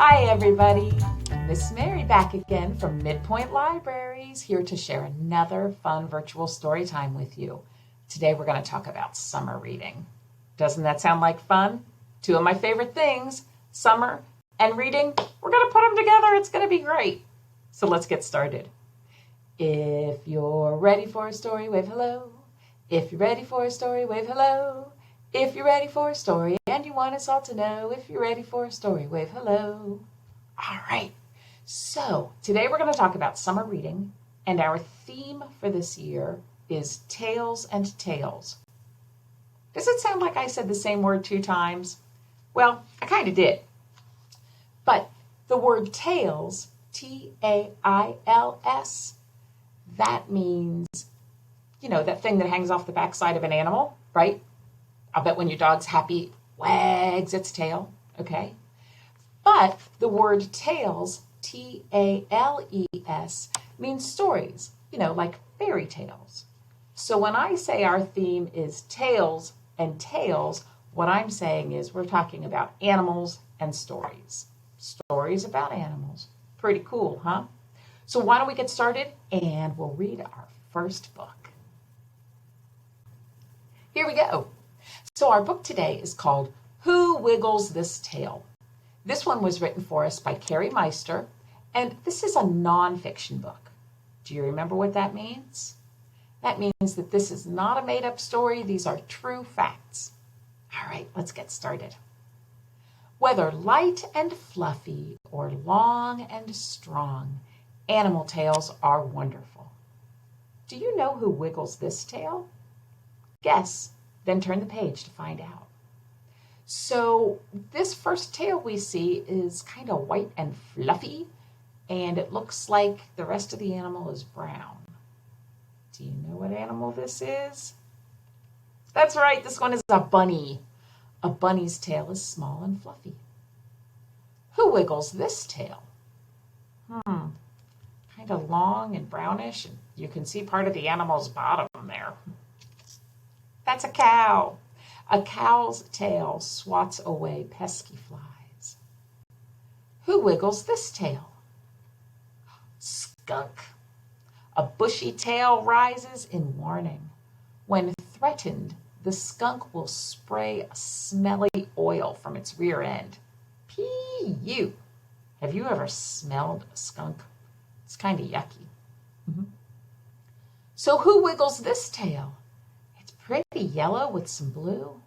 Hi everybody, Miss Mary back again from Midpoint Libraries, here to share another fun virtual story time with you. Today we're going to talk about summer reading. Doesn't that sound like fun? Two of my favorite things, summer and reading, we're going to put them together. It's going to be great. So let's get started. If you're ready for a story, wave hello. If you're ready for a story, wave hello. If you're ready for a story and you want us all to know, if you're ready for a story, wave hello. All right, so today we're going to talk about summer reading, and our theme for this year is Tales and Tales. Does it sound like I said the same word 2 times? Well, I kind of did. But the word tales, T-A-I-L-S, that means, that thing that hangs off the backside of an animal, right? I'll bet when your dog's happy, wags its tail, okay? But the word tales, T-A-L-E-S, means stories, like fairy tales. So when I say our theme is tales and tales, what I'm saying is we're talking about animals and stories. Stories about animals. Pretty cool, huh? So why don't we get started and we'll read our first book. Here we go. So our book today is called Who Wiggles This Tail? This one was written for us by CariI Meister, and this is a nonfiction book. Do you remember what that means? That means that this is not a made-up story. These are true facts. All right, let's get started. Whether light and fluffy or long and strong, animal tales are wonderful. Do you know who wiggles this tail? Guess, then turn the page to find out. So this first tail we see is kind of white and fluffy, and it looks like the rest of the animal is brown. Do you know what animal this is? That's right, this one is a bunny. A bunny's tail is small and fluffy. Who wiggles this tail? Kind of long and brownish, and you can see part of the animal's bottom there. That's a cow. A cow's tail swats away pesky flies. Who wiggles this tail? Skunk. A bushy tail rises in warning. When threatened, the skunk will spray a smelly oil from its rear end. P.U. Have you ever smelled a skunk? It's kind of yucky. So who wiggles this tail? Pretty yellow with some blue.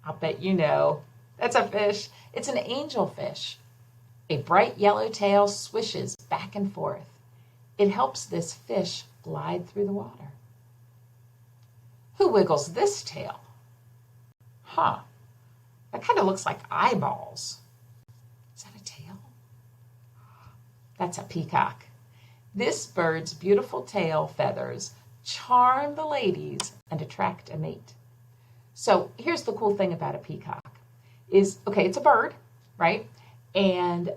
I'll bet you know. That's a fish. It's an angelfish. A bright yellow tail swishes back and forth. It helps this fish glide through the water. Who wiggles this tail? That kind of looks like eyeballs. Is that a tail? That's a peacock. This bird's beautiful tail feathers charm the ladies and attract a mate. So here's the cool thing about a peacock is, it's a bird, right? And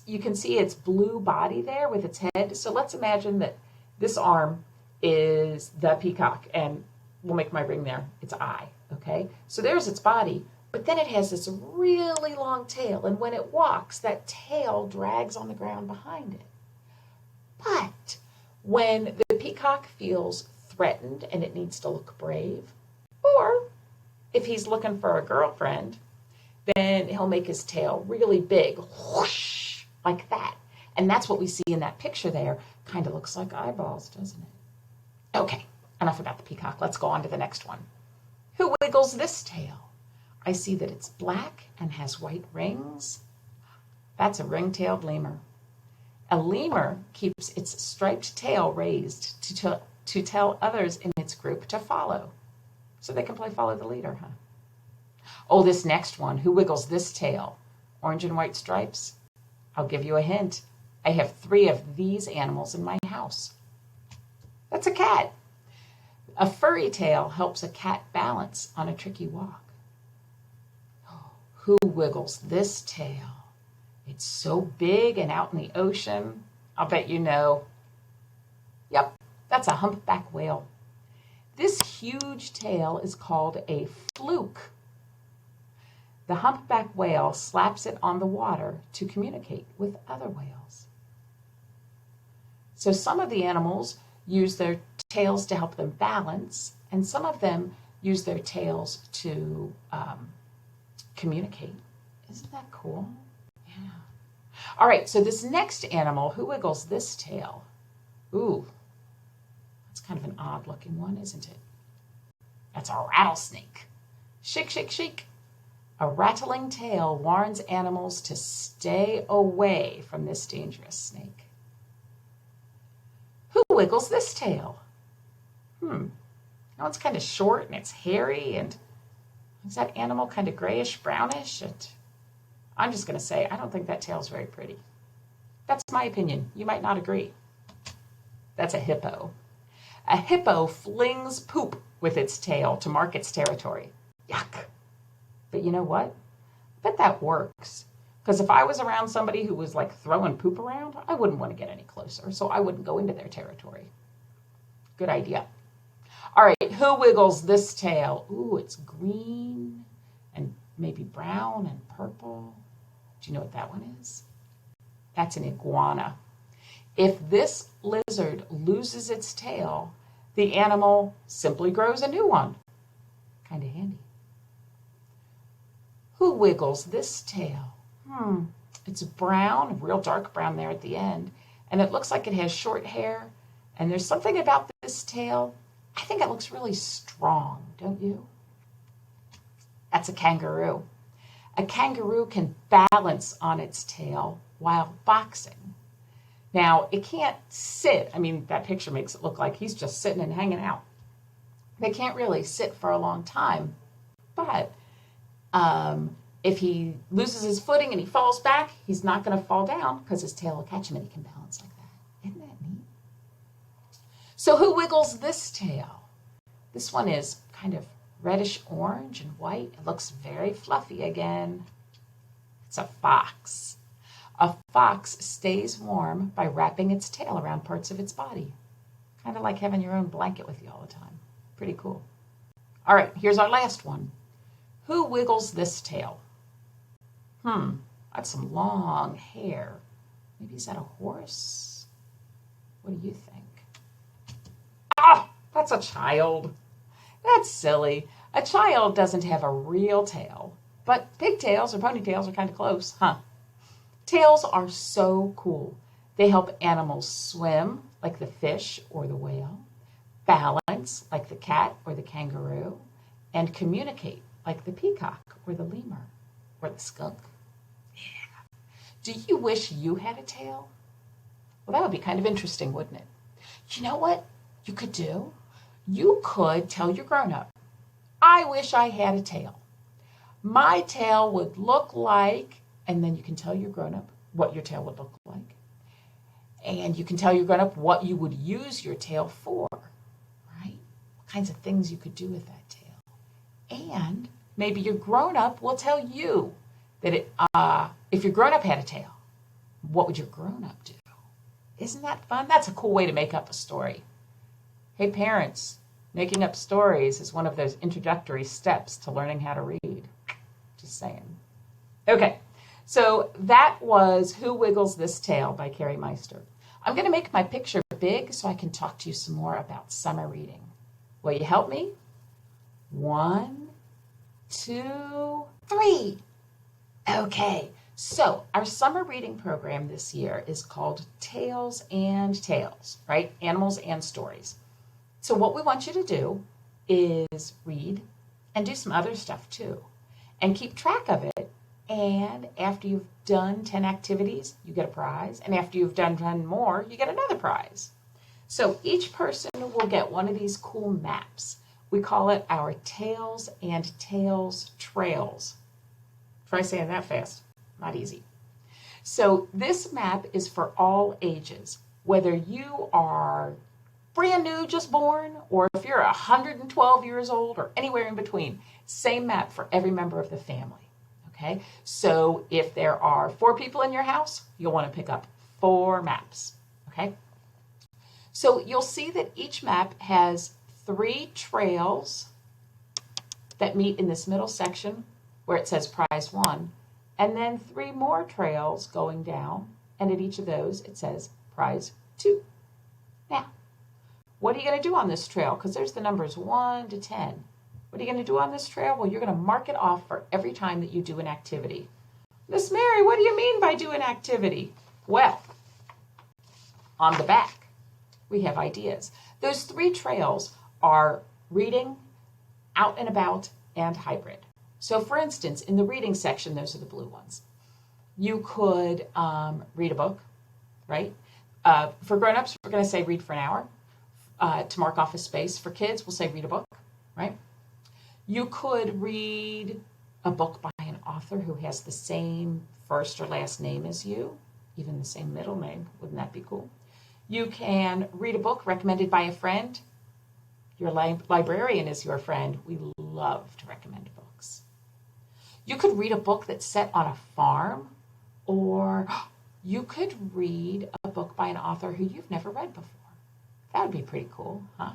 you can see its blue body there with its head. So let's imagine that this arm is the peacock, and we'll make my ring there. Its eye, okay? So there's its body, but then it has this really long tail, and when it walks, that tail drags on the ground behind it. But when the peacock feels threatened and it needs to look brave, or if he's looking for a girlfriend, then he'll make his tail really big, whoosh, like that. And that's what we see in that picture there. Kind of looks like eyeballs, doesn't it? Okay, enough about the peacock. Let's go on to the next one. Who wiggles this tail? I see that it's black and has white rings. That's a ring-tailed lemur. A lemur keeps its striped tail raised to tell others in its group to follow. So they can play follow the leader, huh? Oh, this next one, who wiggles this tail? Orange and white stripes? I'll give you a hint. I have 3 of these animals in my house. That's a cat. A furry tail helps a cat balance on a tricky walk. Who wiggles this tail? It's so big and out in the ocean. I'll bet you know. Yep, that's a humpback whale. This huge tail is called a fluke. The humpback whale slaps it on the water to communicate with other whales. So some of the animals use their tails to help them balance, and some of them use their tails to communicate. Isn't that cool? Yeah. All right, so this next animal, who wiggles this tail? Ooh, that's kind of an odd looking one, isn't it? That's a rattlesnake. Shake, shake, shake. A rattling tail warns animals to stay away from this dangerous snake. Who wiggles this tail? Now it's kind of short and it's hairy, and is that animal kind of grayish, brownish? And I'm just going to say, I don't think that tail's very pretty. That's my opinion. You might not agree. That's a hippo. A hippo flings poop with its tail to mark its territory. Yuck. But you know what? I bet that works. Because if I was around somebody who was like throwing poop around, I wouldn't want to get any closer, so I wouldn't go into their territory. Good idea. All right, who wiggles this tail? Ooh, it's green and maybe brown and purple. Do you know what that one is? That's an iguana. If this lizard loses its tail, the animal simply grows a new one. Kind of handy. Who wiggles this tail? It's brown, real dark brown there at the end, and it looks like it has short hair, and there's something about this tail. I think it looks really strong, don't you? That's a kangaroo. A kangaroo can balance on its tail while boxing. Now, it can't sit. I mean, that picture makes it look like he's just sitting and hanging out. They can't really sit for a long time, but if he loses his footing and he falls back, he's not going to fall down because his tail will catch him and he can balance like that. Isn't that neat? So who wiggles this tail? This one is kind of reddish orange and white. It looks very fluffy again. It's a fox. A fox stays warm by wrapping its tail around parts of its body. Kind of like having your own blanket with you all the time. Pretty cool. All right, here's our last one. Who wiggles this tail? That's some long hair. Maybe is that a horse? What do you think? Ah, that's a child. That's silly. A child doesn't have a real tail, but pigtails or ponytails are kind of close, huh? Tails are so cool. They help animals swim, like the fish or the whale, balance, like the cat or the kangaroo, and communicate, like the peacock or the lemur or the skunk. Yeah. Do you wish you had a tail? Well, that would be kind of interesting, wouldn't it? You know what you could do? You could tell your grown-up, I wish I had a tail. My tail would look like, and then you can tell your grown-up what your tail would look like. And you can tell your grown-up what you would use your tail for, right? What kinds of things you could do with that tail. And maybe your grown-up will tell you that if your grown-up had a tail, what would your grown-up do? Isn't that fun? That's a cool way to make up a story. Hey, parents, making up stories is one of those introductory steps to learning how to read. Just saying. Okay, so that was Who Wiggles This Tail by CariI Meister. I'm going to make my picture big so I can talk to you some more about summer reading. Will you help me? 1, 2, 3. Okay, so our summer reading program this year is called Tales and Tales, right? Animals and Stories. So what we want you to do is read and do some other stuff too, and keep track of it. And after you've done 10 activities, you get a prize. And after you've done 10 more, you get another prize. So each person will get one of these cool maps. We call it our Tales and Tales Trails. Try saying that fast. Not easy. So this map is for all ages, whether you are brand new, just born, or if you're 112 years old or anywhere in between. Same map for every member of the family. Okay, so if there are 4 people in your house, you'll want to pick up 4 maps. Okay, so you'll see that each map has 3 trails that meet in this middle section where it says prize 1, and then 3 more trails going down, and at each of those it says prize 2. Now, what are you going to do on this trail? Because there's the numbers 1 to 10. What are you going to do on this trail? Well, you're going to mark it off for every time that you do an activity. Miss Mary, what do you mean by do an activity? Well, on the back, we have ideas. Those 3 trails are reading, out and about, and hybrid. So for instance, in the reading section, those are the blue ones. You could read a book, right? For grown-ups, we're going to say read for an hour to mark off a space. For kids, we'll say read a book, right? You could read a book by an author who has the same first or last name as you, even the same middle name. Wouldn't that be cool? You can read a book recommended by a friend. Your librarian is your friend. We love to recommend books. You could read a book that's set on a farm, or you could read a book by an author who you've never read before. That would be pretty cool, huh?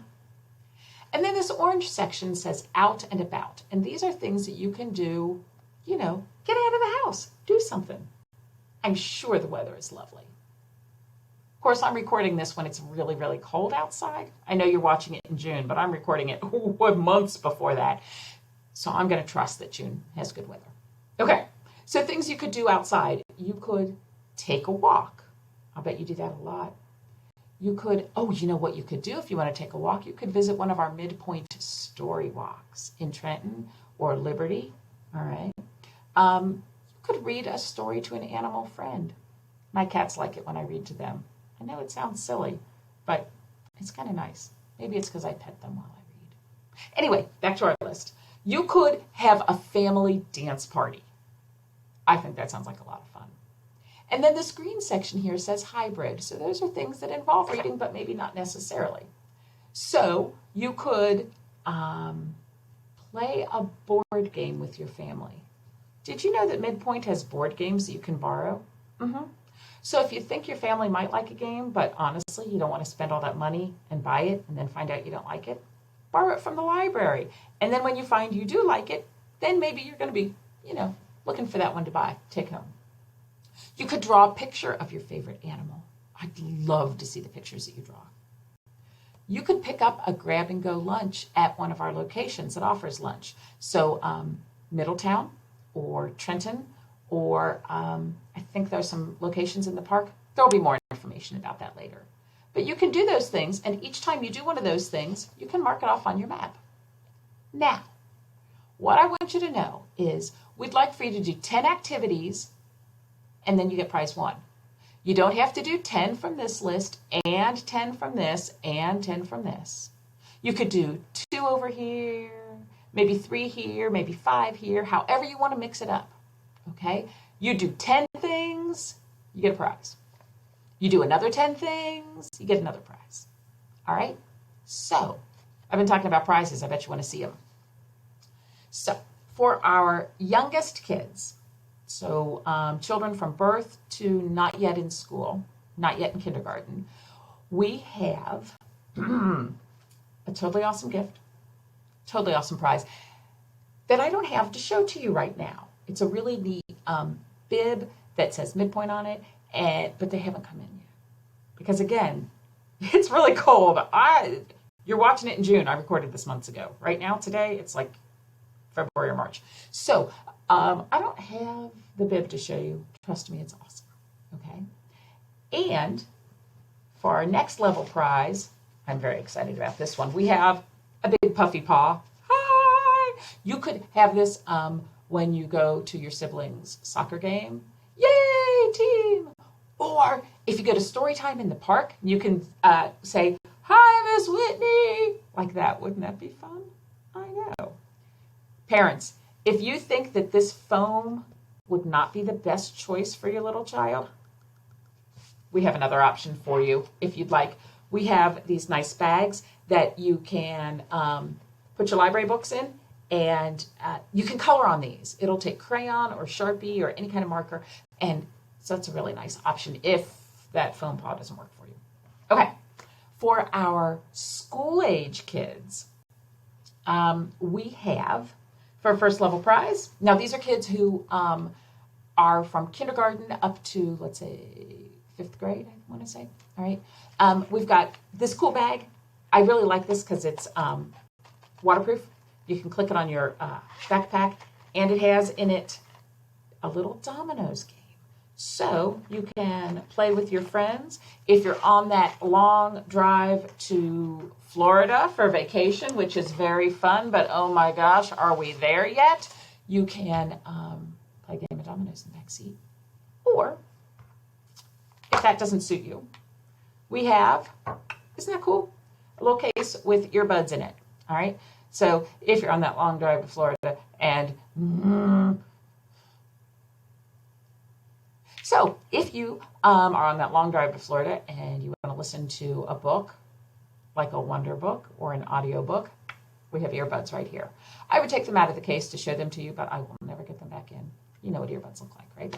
And then this orange section says out and about. And these are things that you can do, get out of the house, do something. I'm sure the weather is lovely. Of course, I'm recording this when it's really, really cold outside. I know you're watching it in June, but I'm recording it months before that. So I'm going to trust that June has good weather. Okay, so things you could do outside. You could take a walk. I bet you do that a lot. You could, you know what you could do if you want to take a walk? You could visit one of our midpoint story walks in Trenton or Liberty, all right? You could read a story to an animal friend. My cats like it when I read to them. I know it sounds silly, but it's kind of nice. Maybe it's because I pet them while I read. Anyway, back to our list. You could have a family dance party. I think that sounds like a lot of fun. And then this green section here says hybrid. So those are things that involve reading, but maybe not necessarily. So you could play a board game with your family. Did you know that Midpoint has board games that you can borrow? Mm-hmm. So if you think your family might like a game, but honestly, you don't want to spend all that money and buy it and then find out you don't like it, borrow it from the library. And then when you find you do like it, then maybe you're going to be, looking for that one to buy, take home. You could draw a picture of your favorite animal. I'd love to see the pictures that you draw. You could pick up a grab-and-go lunch at one of our locations that offers lunch. So Middletown or Trenton, or I think there's some locations in the park. There'll be more information about that later. But you can do those things, and each time you do one of those things, you can mark it off on your map. Now, what I want you to know is we'd like for you to do 10 activities, and then you get prize 1. You don't have to do 10 from this list, and 10 from this, and 10 from this. You could do 2 over here, maybe 3 here, maybe 5 here, however you want to mix it up, okay? You do 10 things, you get a prize. You do another 10 things, you get another prize. All right? So, I've been talking about prizes. I bet you want to see them. So, for our youngest kids, so children from birth to not yet in school, not yet in kindergarten, we have a totally awesome gift, totally awesome prize that I don't have to show to you right now. It's a really neat bib that says Midpoint on it, but they haven't come in yet. Because again, it's really cold. You're watching it in June. I recorded this months ago. Right now, today, it's like February or March. So I don't have the bib to show you. Trust me, it's awesome. Okay. And for our next level prize, I'm very excited about this one. We have a big puffy paw. Hi! You could have this when you go to your siblings' soccer game. Yay, team! Or if you go to Storytime in the park, you can say, hi, Miss Whitney, like that. Wouldn't that be fun? I know. Parents, if you think that this foam would not be the best choice for your little child, we have another option for you if you'd like. We have these nice bags that you can put your library books in, and you can color on these. It'll take crayon or Sharpie or any kind of marker, and so that's a really nice option if that foam paw doesn't work for you. Okay, for our school-age kids, we have for a first level prize. Now, these are kids who are from kindergarten up to, let's say, 5th grade, I want to say. All right. We've got this cool bag. I really like this because it's waterproof. You can click it on your backpack, and it has in it a little dominoes game. So you can play with your friends. If you're on that long drive to Florida for vacation, which is very fun, but oh my gosh, are we there yet? You can play a game of dominoes in the back seat. Or, if that doesn't suit you, we have, isn't that cool? A little case with earbuds in it, all right? So if you're on that long drive to Florida and so if you are on that long drive to Florida and you want to listen to a book, like a wonder book or an audio book, we have earbuds right here. I would take them out of the case to show them to you, but I will never get them back in. You know what earbuds look like, right?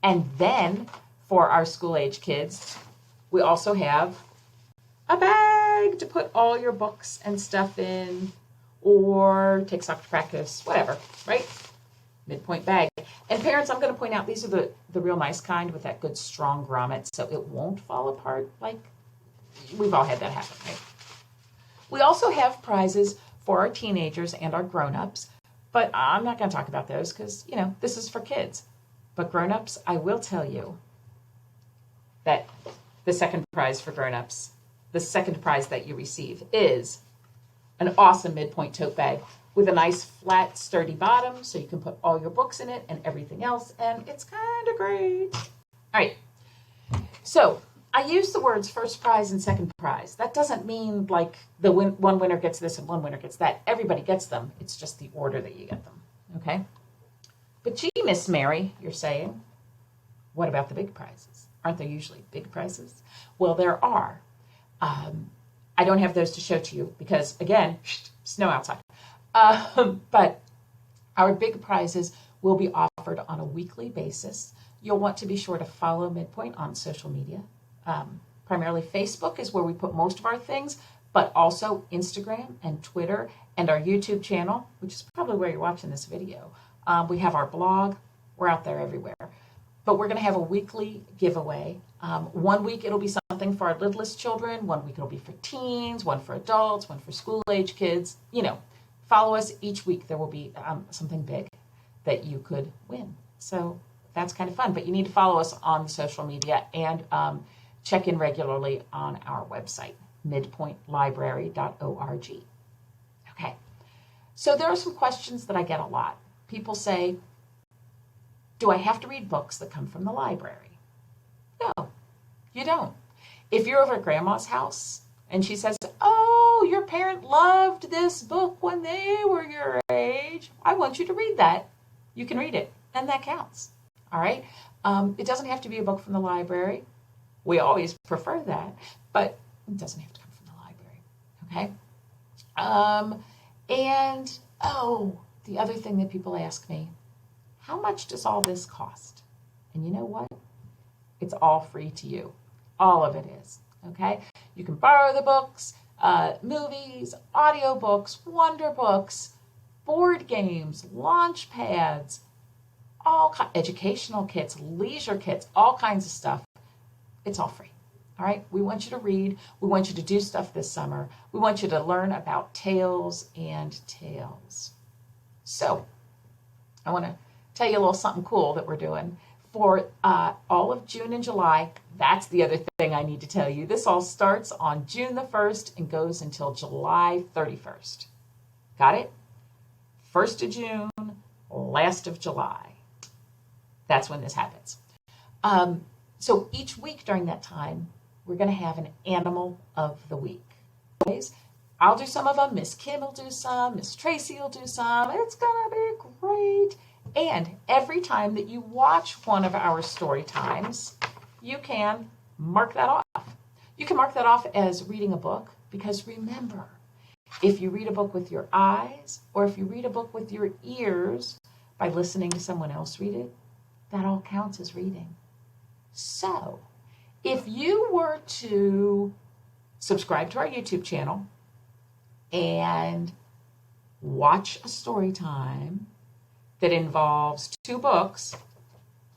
And then for our school-age kids, we also have a bag to put all your books and stuff in, or take soccer practice, whatever, right? Midpoint bag. And parents, I'm going to point out, these are the real nice kind with that good strong grommet, so it won't fall apart. Like, we've all had that happen, right? We also have prizes for our teenagers and our grown-ups, but I'm not going to talk about those because, you know, this is for kids. But grown-ups, I will tell you that the second prize for grown-ups, the second prize that you receive is an awesome midpoint tote bag with a nice flat sturdy bottom so you can put all your books in it and everything else, and it's kind of great. All right, so I use the words first prize and second prize. That doesn't mean like one winner gets this and one winner gets that. Everybody gets them. It's just the order that you get them, okay? But gee, Miss Mary, you're saying, what about the big prizes? Aren't there usually big prizes? Well, there are. I don't have those to show to you because, again, snow outside. But our big prizes will be offered on a weekly basis. You'll want to be sure to follow Midpoint on social media. Primarily Facebook is where we put most of our things, but also Instagram and Twitter and our YouTube channel, which is probably where you're watching this video. We have our blog. We're out there everywhere. But we're going to have a weekly giveaway. 1 week it'll be something for our littlest children. 1 week it'll be for teens, one for adults, one for school-age kids. You know, follow us each week. There will be something big that you could win. So that's kind of fun. But you need to follow us on social media and check in regularly on our website, midpointlibrary.org. Okay, so there are some questions that I get a lot. People say, do I have to read books that come from the library? No, you don't. If you're over at Grandma's house and she says, oh, your parent loved this book when they were your age, I want you to read that. You can read it, and that counts. All right? It doesn't have to be a book from the library. We always prefer that, but it doesn't have to come from the library. Okay? The other thing that people ask me, how much does all this cost? And you know what? It's all free to you. All of it is. Okay? You can borrow the books, movies, audiobooks, wonder books, board games, launch pads, educational kits, leisure kits, all kinds of stuff. It's all free. All right? We want you to read. We want you to do stuff this summer. We want you to learn about tales and tales. So, I want to tell you a little something cool that we're doing. For all of June and July, that's the other thing I need to tell you. This all starts on June the 1st and goes until July 31st. Got it? 1st of June, last of July. That's when this happens. So each week during that time, we're going to have an animal of the week. I'll do some of them. Miss Kim will do some. Miss Tracy will do some. It's going to be great. And every time that you watch one of our story times, you can mark that off. You can mark that off as reading a book because remember, if you read a book with your eyes or if you read a book with your ears by listening to someone else read it, that all counts as reading. So if you were to subscribe to our YouTube channel and watch a story time that involves 2 books,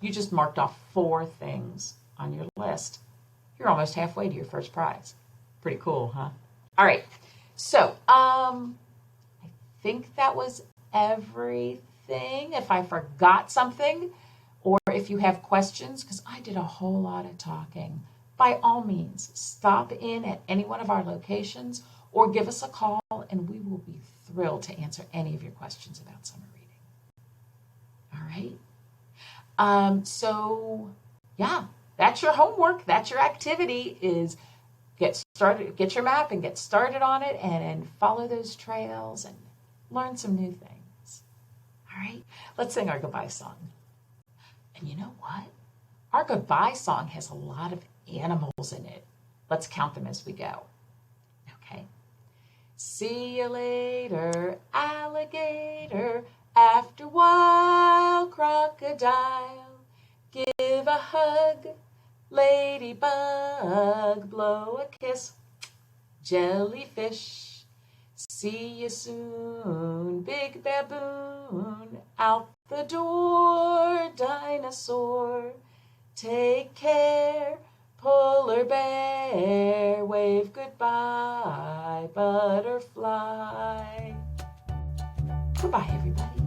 you just marked off 4 things on your list. You're almost halfway to your first prize. Pretty cool, huh? All right. So, I think that was everything. If I forgot something, or if you have questions, because I did a whole lot of talking, by all means, stop in at any one of our locations or give us a call, and we will be thrilled to answer any of your questions about summer reading. All right. So, yeah, that's your homework. That's your activity, is get started, get your map and get started on it, and follow those trails and learn some new things. All right, let's sing our goodbye song. And you know what? Our goodbye song has a lot of animals in it. Let's count them as we go. Okay. See you later, alligator. After a while, crocodile. Give a hug, ladybug. Blow a kiss, jellyfish. See you soon, big baboon. Out the door, dinosaur. Take care, polar bear. Wave goodbye, butterfly. Goodbye, everybody.